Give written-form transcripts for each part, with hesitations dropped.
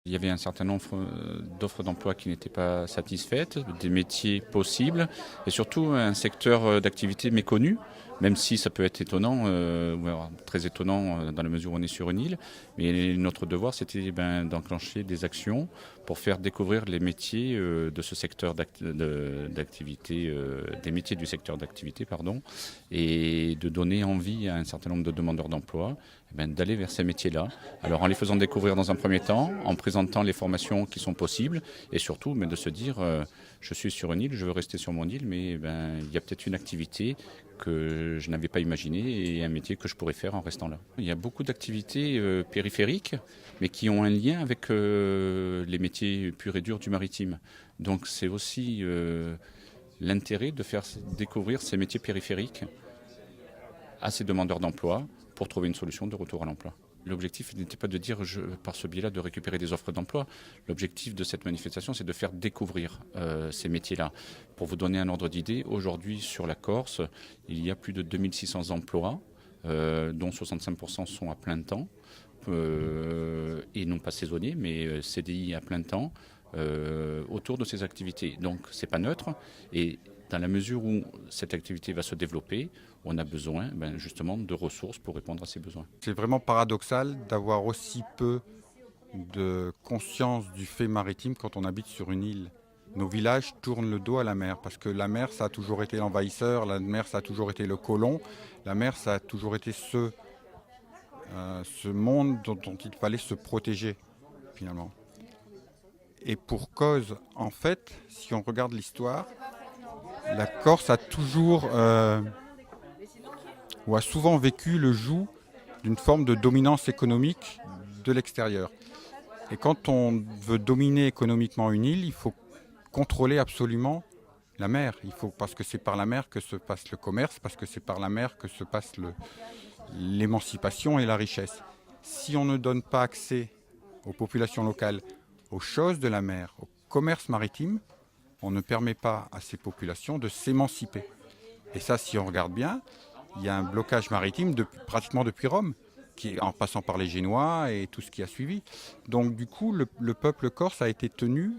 Il y avait un certain nombre d'offres d'emploi qui n'étaient pas satisfaites, des métiers possibles et surtout un secteur d'activité méconnu, même si ça peut être étonnant, ou alors très étonnant dans la mesure où on est sur une île. Mais notre devoir, c'était d'enclencher des actions pour faire découvrir les métiers de ce secteur d'activité, des métiers du secteur d'activité, pardon, et de donner envie à un certain nombre de demandeurs d'emploi d'aller vers ces métiers-là. Alors en les faisant découvrir dans un premier temps, en présentant les formations qui sont possibles, et surtout de se dire, je suis sur une île, je veux rester sur mon île, mais il y a peut-être une activité que je n'avais pas imaginée et un métier que je pourrais faire en restant là. Il y a beaucoup d'activités périphériques, mais qui ont un lien avec les métiers purs et durs du maritime. Donc c'est aussi l'intérêt de faire découvrir ces métiers périphériques à ces demandeurs d'emploi pour trouver une solution de retour à l'emploi. L'objectif n'était pas de dire par ce biais-là de récupérer des offres d'emploi. L'objectif de cette manifestation, c'est de faire découvrir ces métiers-là. Pour vous donner un ordre d'idée, aujourd'hui sur la Corse, il y a plus de 2600 emplois, dont 65% sont à plein temps, et non pas saisonniers, mais CDI à plein temps, autour de ces activités. Donc c'est pas neutre, et dans la mesure où cette activité va se développer, on a besoin justement de ressources pour répondre à ces besoins. C'est vraiment paradoxal d'avoir aussi peu de conscience du fait maritime quand on habite sur une île. Nos villages tournent le dos à la mer parce que la mer, ça a toujours été l'envahisseur, la mer, ça a toujours été le colon, la mer, ça a toujours été ce monde dont il fallait se protéger finalement. Et pour cause, en fait, si on regarde l'histoire, la Corse a toujours ou a souvent vécu le joug d'une forme de dominance économique de l'extérieur. Et quand on veut dominer économiquement une île, il faut contrôler absolument la mer. Parce que c'est par la mer que se passe le commerce, parce que c'est par la mer que se passe l'émancipation et la richesse. Si on ne donne pas accès aux populations locales aux choses de la mer, au commerce maritime, on ne permet pas à ces populations de s'émanciper. Et ça, si on regarde bien, il y a un blocage maritime pratiquement depuis Rome, en passant par les Génois et tout ce qui a suivi. Donc du coup, le peuple corse a été tenu,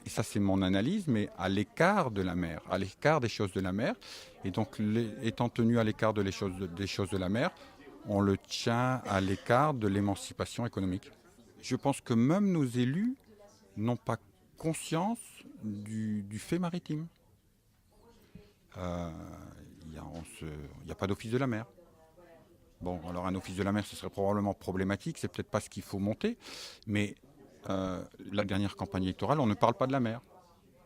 et ça c'est mon analyse, mais à l'écart de la mer, à l'écart des choses de la mer. Et donc étant tenu à l'écart des choses de la mer, on le tient à l'écart de l'émancipation économique. Je pense que même nos élus n'ont pas conscience du fait maritime. Il n'y a pas d'office de la mer. Bon, alors un office de la mer, ce serait probablement problématique, c'est peut-être pas ce qu'il faut monter, mais la dernière campagne électorale, on ne parle pas de la mer.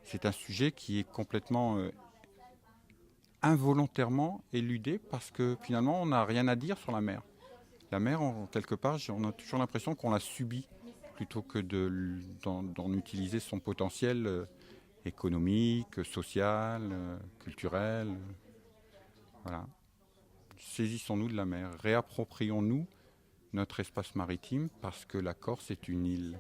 C'est un sujet qui est complètement involontairement éludé parce que finalement, on n'a rien à dire sur la mer. La mer, quelque part, on a toujours l'impression qu'on la subit plutôt que d'en utiliser son potentiel économique, social, culturel. Voilà. Saisissons-nous de la mer, réapproprions-nous notre espace maritime parce que la Corse est une île.